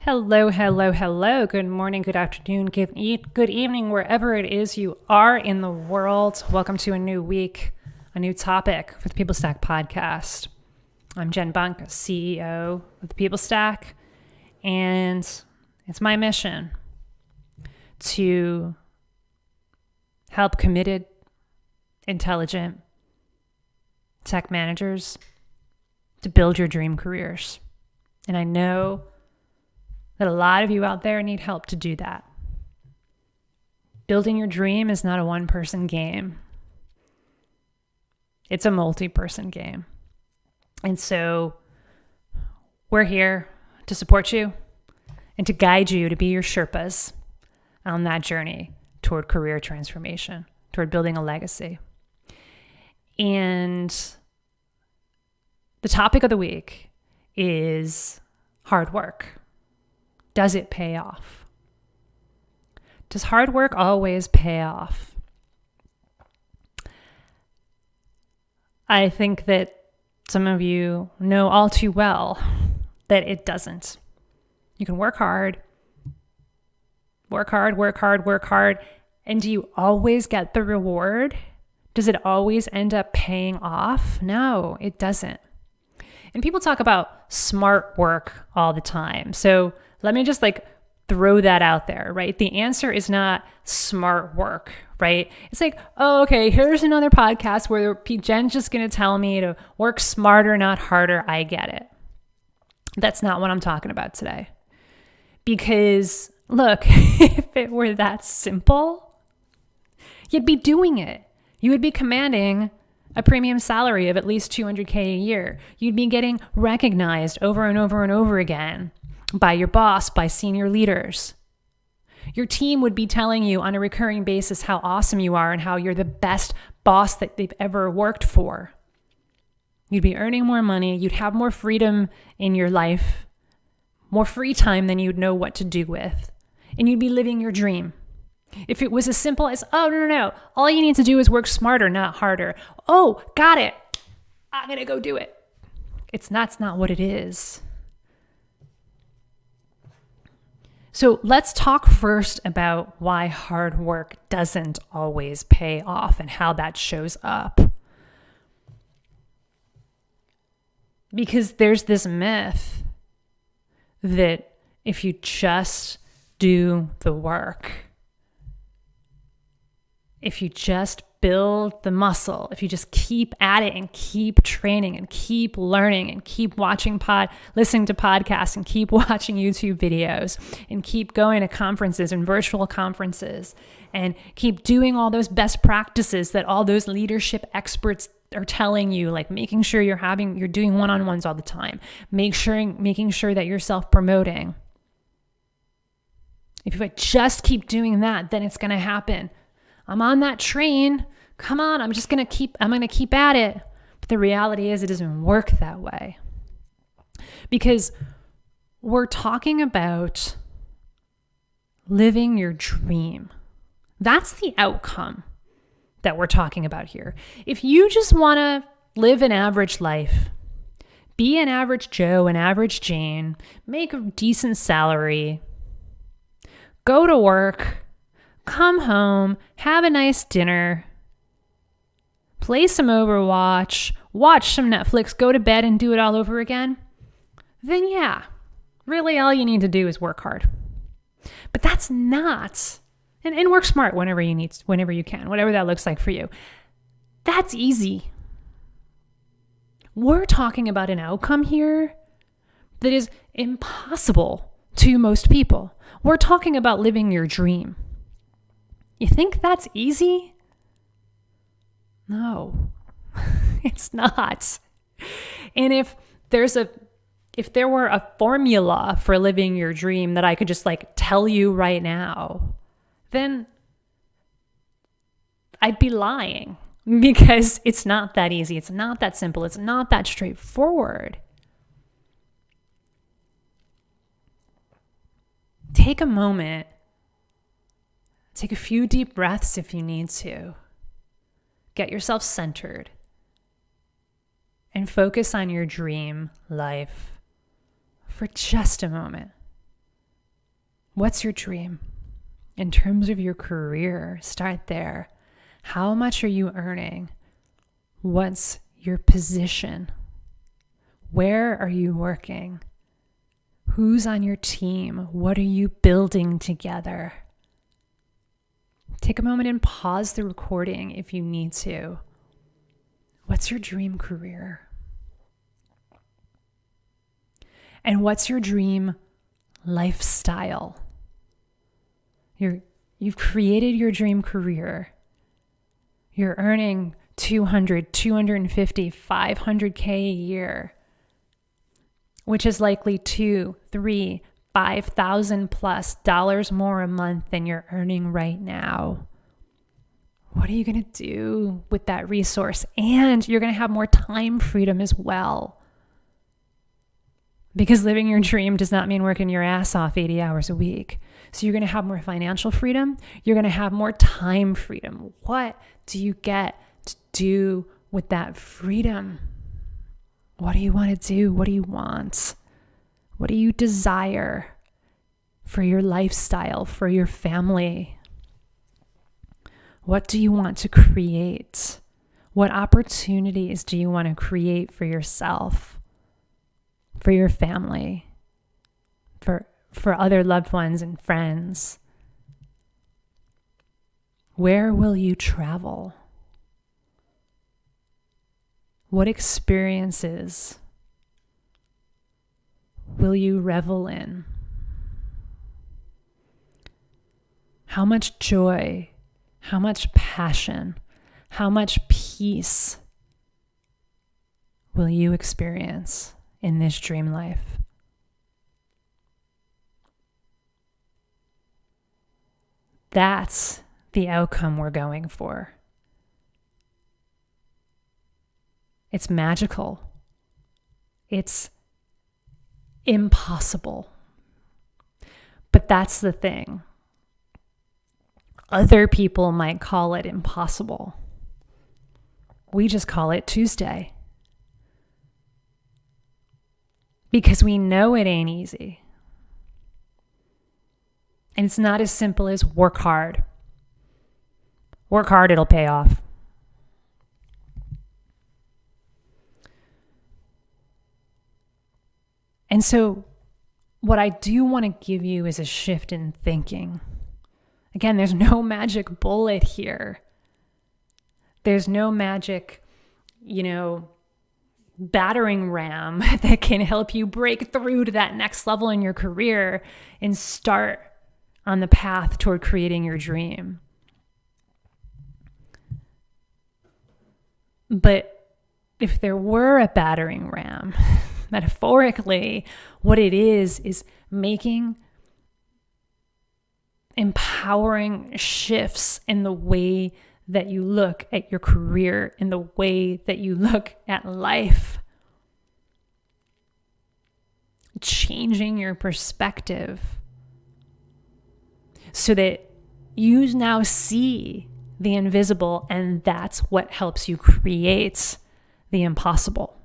Hello, hello, hello. Good morning, good afternoon, good evening, wherever it is you are in the world. Welcome to a new week, a new topic for the People Stack podcast. I'm Jen Bunk, CEO of the People Stack, and it's my mission to help committed, intelligent tech managers to build your dream careers. And I know that a lot of you out there need help to do that. Building your dream is not a one-person game. It's a multi-person game. And so we're here to support you and to guide you to be your Sherpas on that journey toward career transformation, toward building a legacy. And the topic of the week is hard work. Does it pay off? Does hard work always pay off? I think that some of you know all too well that it doesn't. You can work hard, and do you always get the reward? Does it always end up paying off? No, it doesn't. And people talk about smart work all the time. So let me just throw that out there, right? The answer is not smart work, right? It's like, oh, okay, here's another podcast where Jen's just going to tell me to work smarter, not harder. I get it. That's not what I'm talking about today. Because look, if it were that simple, you'd be doing it. You would be commanding a premium salary of at least $200K a year. You'd be getting recognized over and over and over again by your boss, by senior leaders. Your team would be telling you on a recurring basis how awesome you are and how you're the best boss that they've ever worked for. You'd be earning more money. You'd have more freedom in your life, more free time than you'd know what to do with. And you'd be living your dream. If it was as simple as, oh, no, all you need to do is work smarter, not harder. Oh, got it. I'm going to go do it. That's not what it is. So let's talk first about why hard work doesn't always pay off and how that shows up. Because there's this myth that if you just do the work, if you just build the muscle, if you just keep at it and keep training and keep learning and keep listening to podcasts and keep watching YouTube videos and keep going to conferences and virtual conferences and keep doing all those best practices that all those leadership experts are telling you, like making sure you're doing one-on-ones all the time, making sure that you're self-promoting. If you just keep doing that, then it's going to happen. I'm on that train. Come on, I'm going to keep at it. But the reality is it doesn't work that way. Because we're talking about living your dream. That's the outcome that we're talking about here. If you just want to live an average life, be an average Joe, an average Jane, make a decent salary, go to work, come home, have a nice dinner, play some Overwatch, watch some Netflix, go to bed and do it all over again, then yeah, really all you need to do is work hard. But that's not, and work smart whenever you can, whatever that looks like for you. That's easy. We're talking about an outcome here that is impossible to most people. We're talking about living your dream. You think that's easy? No, it's not. And if there were a formula for living your dream that I could just tell you right now, then I'd be lying because it's not that easy. It's not that simple. It's not that straightforward. Take a moment. Take a few deep breaths if you need to. Get yourself centered and focus on your dream life for just a moment. What's your dream? In terms of your career, start there. How much are you earning? What's your position? Where are you working? Who's on your team? What are you building together? Take a moment and pause the recording if you need to. What's your dream career? And what's your dream lifestyle? You've created your dream career. You're earning 200, 250, 500K a year, which is likely 2, 3, 5,000 plus dollars more a month than you're earning right now. What are you going to do with that resource? And you're going to have more time freedom as well. Because living your dream does not mean working your ass off 80 hours a week. So you're going to have more financial freedom. You're going to have more time freedom. What do you get to do with that freedom? What do you want to do? What do you want? What do you desire for your lifestyle, for your family? What do you want to create? What opportunities do you want to create for yourself, for your family, for other loved ones and friends? Where will you travel? What experiences will you revel in? How much joy, how much passion, how much peace will you experience in this dream life? That's the outcome we're going for. It's magical. It's impossible. But that's the thing. Other people might call it impossible. We just call it Tuesday. Because we know it ain't easy. And it's not as simple as work hard. Work hard, it'll pay off. And so what I do want to give you is a shift in thinking. Again, there's no magic bullet here. There's no magic, battering ram that can help you break through to that next level in your career and start on the path toward creating your dream. But if there were a battering ram, metaphorically, what it is making empowering shifts in the way that you look at your career, in the way that you look at life. Changing your perspective so that you now see the invisible, and that's what helps you create the impossible.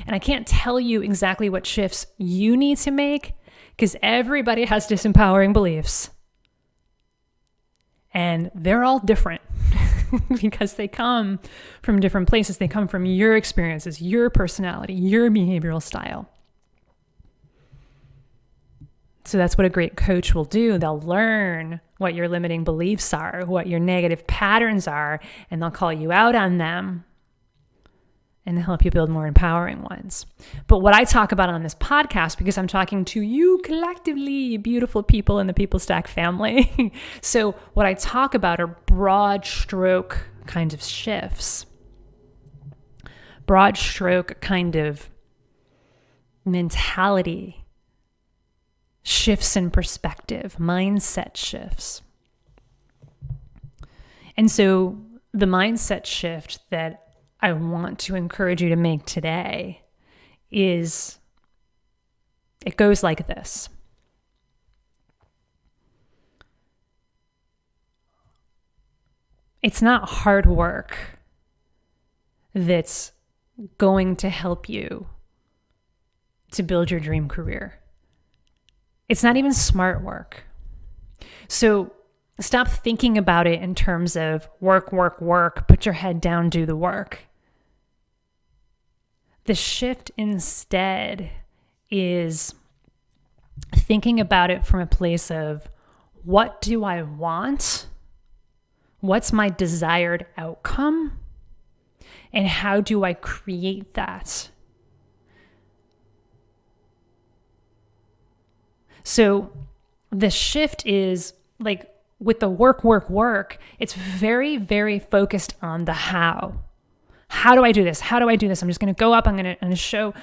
And I can't tell you exactly what shifts you need to make because everybody has disempowering beliefs. And they're all different because they come from different places. They come from your experiences, your personality, your behavioral style. So that's what a great coach will do. They'll learn what your limiting beliefs are, what your negative patterns are, and they'll call you out on them and help you build more empowering ones. But what I talk about on this podcast, because I'm talking to you collectively, beautiful people in the People Stack family. So what I talk about are broad stroke kind of shifts, broad stroke kind of mentality shifts in perspective, mindset shifts. And so the mindset shift that I want to encourage you to make today is, it goes like this. It's not hard work that's going to help you to build your dream career. It's not even smart work. So stop thinking about it in terms of work, work, work, put your head down, do the work. The shift instead is thinking about it from a place of, what do I want? What's my desired outcome? And how do I create that? So the shift is like with the work, work, work, it's very, very focused on the how. How do I do this? How do I do this? I'm just going to go up. I'm going to show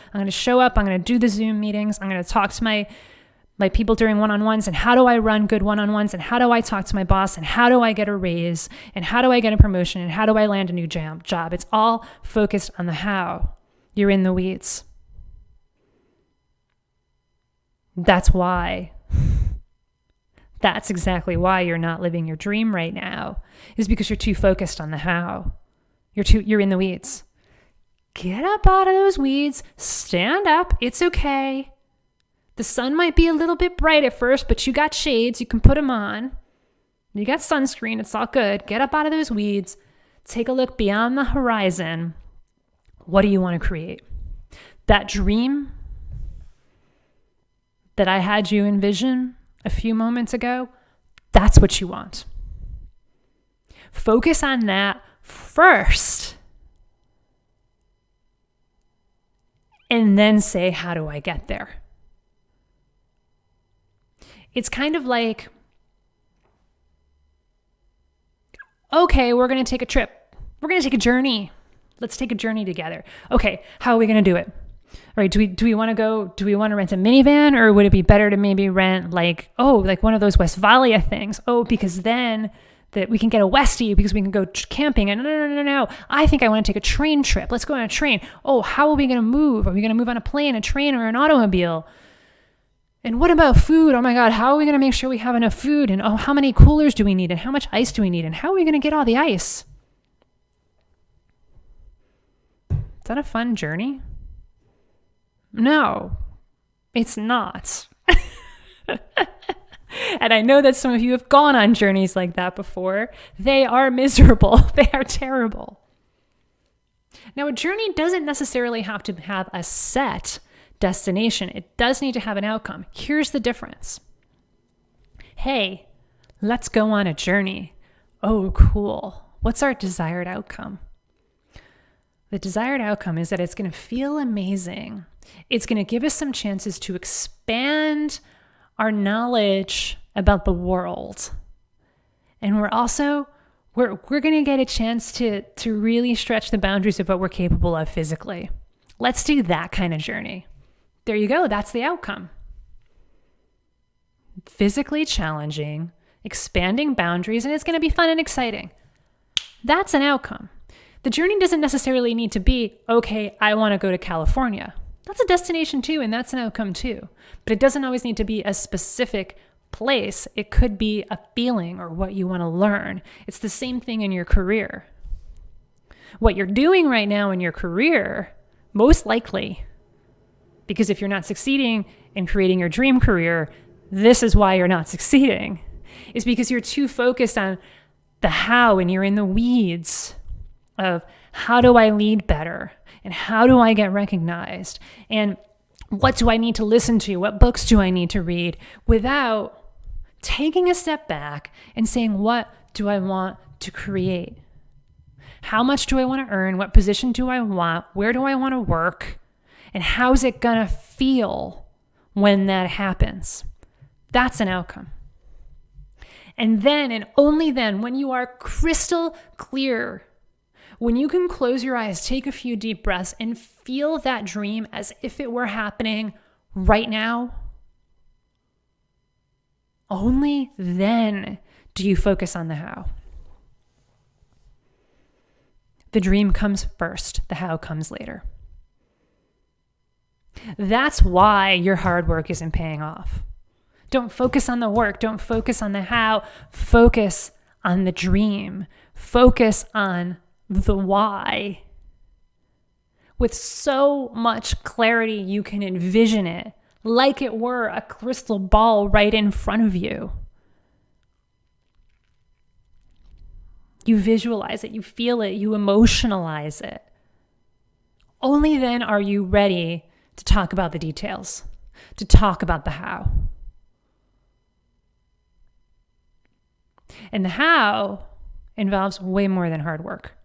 up. I'm going to do the Zoom meetings. I'm going to talk to my people during one-on-ones, and how do I run good one-on-ones, and how do I talk to my boss, and how do I get a raise, and how do I get a promotion, and how do I land a new job? It's all focused on the how. You're in the weeds. That's why. That's exactly why you're not living your dream right now, is because you're too focused on the how. You're in the weeds. Get up out of those weeds, stand up, it's okay. The sun might be a little bit bright at first, but you got shades, you can put them on. You got sunscreen, it's all good. Get up out of those weeds, take a look beyond the horizon. What do you want to create? That dream that I had you envision a few moments ago, that's what you want. Focus on that first. And then say, how do I get there? It's kind of like, okay, we're going to take a trip. We're going to take a journey. Let's take a journey together. Okay, how are we going to do it? All right, do we want to rent a minivan, or would it be better to maybe rent like one of those Westfalia things? Oh, because then that we can get a Westie because we can go camping. And no. I think I want to take a train trip. Let's go on a train. Oh, how are we going to move? Are we going to move on a plane, a train, or an automobile? And what about food? Oh my God, how are we going to make sure we have enough food? And how many coolers do we need? And how much ice do we need? And how are we going to get all the ice? Is that a fun journey? No, it's not. And I know that some of you have gone on journeys like that before. They are miserable. They are terrible. Now, a journey doesn't necessarily have to have a set destination. It does need to have an outcome. Here's the difference. Hey, let's go on a journey. Oh, cool. What's our desired outcome? The desired outcome is that it's going to feel amazing. It's going to give us some chances to expand our knowledge about the world. And we're going to get a chance to really stretch the boundaries of what we're capable of physically. Let's do that kind of journey. There you go. That's the outcome. Physically challenging, expanding boundaries, and it's going to be fun and exciting. That's an outcome. The journey doesn't necessarily need to be, okay, I want to go to California. That's a destination too, and that's an outcome too. But it doesn't always need to be a specific place. It could be a feeling or what you want to learn. It's the same thing in your career. What you're doing right now in your career, most likely, because if you're not succeeding in creating your dream career, this is why you're not succeeding, is because you're too focused on the how, and you're in the weeds of how do I lead better, and how do I get recognized, and what do I need to listen to, what books do I need to read, without taking a step back and saying, what do I want to create? How much do I want to earn? What position do I want? Where do I want to work? And how's it going to feel when that happens? That's an outcome. And then, and only then, when you are crystal clear, when you can close your eyes, take a few deep breaths, and feel that dream as if it were happening right now, only then do you focus on the how. The dream comes first, the how comes later. That's why your hard work isn't paying off. Don't focus on the work. Don't focus on the how. Focus on the dream. Focus on the why. With so much clarity, you can envision it like it were a crystal ball right in front of you. You visualize it, you feel it, you emotionalize it. Only then are you ready to talk about the details, to talk about the how. And the how involves way more than hard work.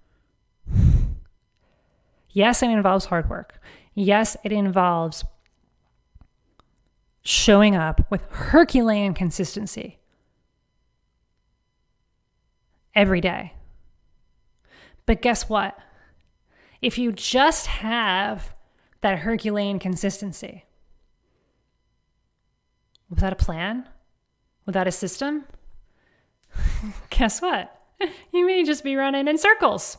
Yes, it involves hard work. Yes, it involves showing up with Herculean consistency every day. But guess what? If you just have that Herculean consistency without a plan, without a system, guess what? You may just be running in circles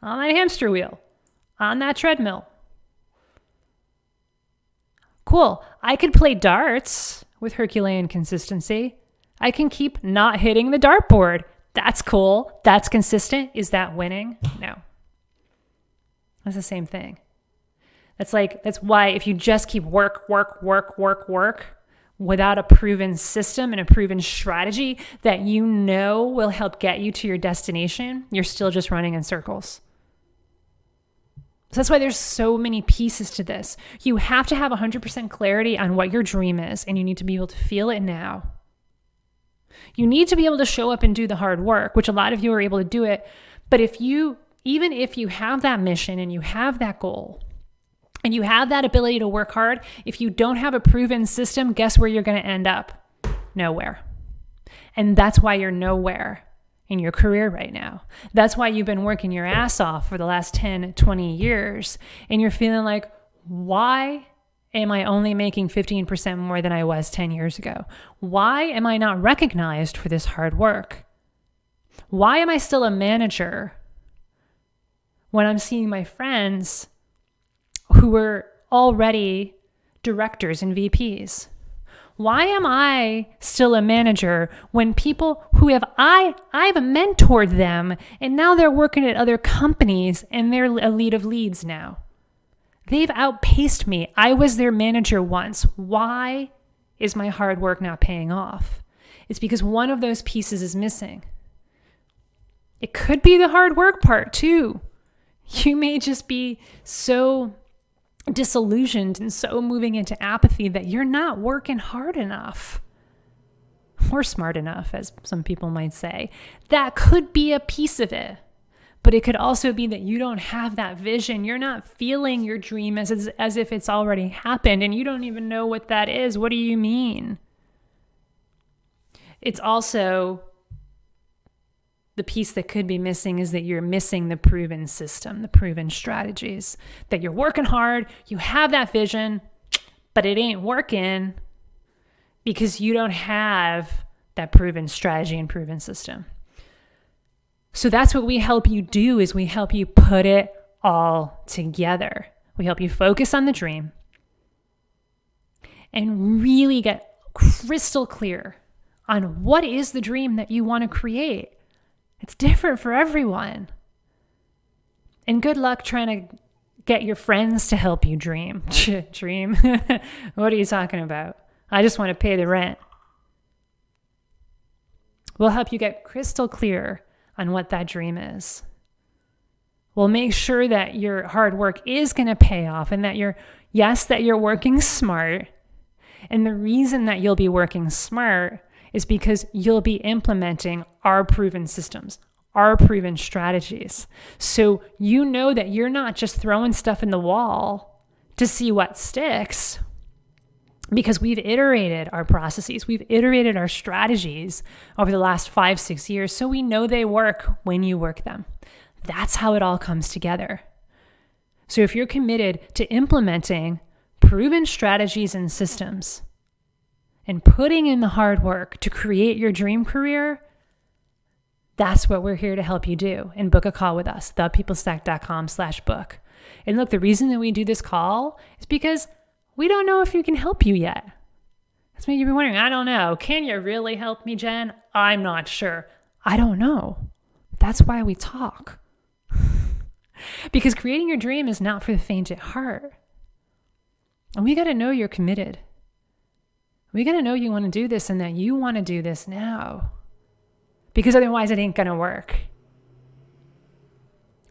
on that hamster wheel, on that treadmill. Cool. I could play darts with Herculean consistency. I can keep not hitting the dartboard. That's cool. That's consistent. Is that winning? No. That's the same thing. That's why if you just keep work without a proven system and a proven strategy that you know will help get you to your destination, you're still just running in circles. So that's why there's so many pieces to this. You have to have 100% clarity on what your dream is, and you need to be able to feel it now. You need to be able to show up and do the hard work, which a lot of you are able to do it. But even if you have that mission and you have that goal and you have that ability to work hard, if you don't have a proven system, guess where you're going to end up? Nowhere. And that's why you're nowhere in your career right now. That's why you've been working your ass off for the last 10, 20 years. And you're feeling like, why am I only making 15% more than I was 10 years ago? Why am I not recognized for this hard work? Why am I still a manager when I'm seeing my friends who were already directors and VPs? Why am I still a manager when people who I've mentored them and now they're working at other companies and they're a lead of leads now? They've outpaced me. I was their manager once. Why is my hard work not paying off? It's because one of those pieces is missing. It could be the hard work part too. You may just be so disillusioned and so moving into apathy that you're not working hard enough or smart enough, as some people might say. That could be a piece of it. But it could also be that you don't have that vision. You're not feeling your dream as if it's already happened, and you don't even know what that is. What do you mean? It's also the piece that could be missing is that you're missing the proven system, the proven strategies, that you're working hard, you have that vision, but it ain't working because you don't have that proven strategy and proven system. So that's what we help you do, is we help you put it all together. We help you focus on the dream and really get crystal clear on what is the dream that you want to create. It's different for everyone. And good luck trying to get your friends to help you dream. Dream? What are you talking about? I just want to pay the rent. We'll help you get crystal clear on what that dream is. We'll make sure that your hard work is going to pay off and that you're working smart. And the reason that you'll be working smart is because you'll be implementing our proven systems, our proven strategies. So you know that you're not just throwing stuff in the wall to see what sticks, because we've iterated our processes, we've iterated our strategies over the last 5-6 years, so we know they work when you work them. That's how it all comes together. So if you're committed to implementing proven strategies and systems and putting in the hard work to create your dream career, that's what we're here to help you do. And book a call with us, thepeoplestack.com/book. And look, the reason that we do this call is because we don't know if you can help you yet. That's maybe you're wondering, I don't know. Can you really help me, Jen? I'm not sure. I don't know. That's why we talk. Because creating your dream is not for the faint at heart. And we got to know you're committed. We got to know you want to do this and that you want to do this now. Because otherwise it ain't going to work.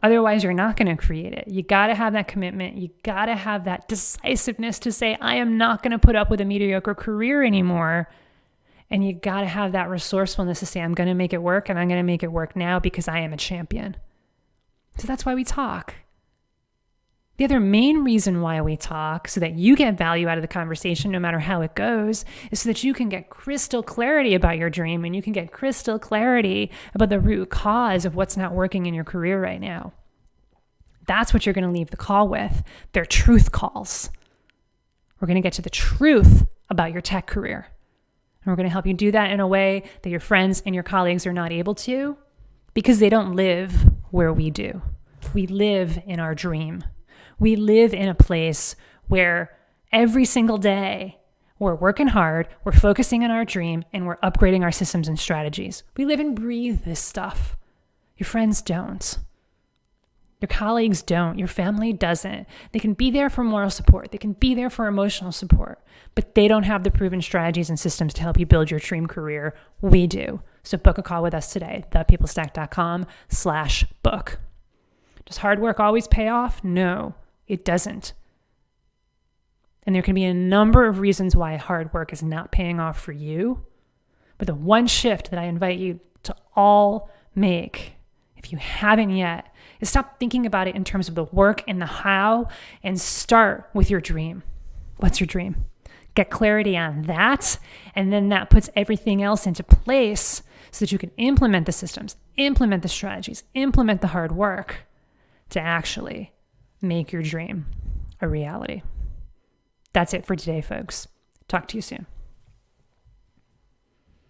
Otherwise you're not going to create it. You got to have that commitment. You got to have that decisiveness to say, I am not going to put up with a mediocre career anymore. And you got to have that resourcefulness to say, I'm going to make it work, and I'm going to make it work now because I am a champion. So that's why we talk. The other main reason why we talk, so that you get value out of the conversation no matter how it goes, is so that you can get crystal clarity about your dream, and you can get crystal clarity about the root cause of what's not working in your career right now. That's what you're going to leave the call with. They're truth calls. We're going to get to the truth about your tech career. And we're going to help you do that in a way that your friends and your colleagues are not able to, because they don't live where we do. We live in our dream. We live in a place where every single day we're working hard, we're focusing on our dream, and we're upgrading our systems and strategies. We live and breathe this stuff. Your friends don't. Your colleagues don't. Your family doesn't. They can be there for moral support. They can be there for emotional support, but they don't have the proven strategies and systems to help you build your dream career. We do. So book a call with us today, thepeoplestack.com/book. Does hard work always pay off? No, it doesn't. And there can be a number of reasons why hard work is not paying off for you. But the one shift that I invite you to all make, if you haven't yet, is stop thinking about it in terms of the work and the how, and start with your dream. What's your dream? Get clarity on that, and then that puts everything else into place so that you can implement the systems, implement the strategies, implement the hard work to actually make your dream a reality. That's it for today, folks. Talk to you soon.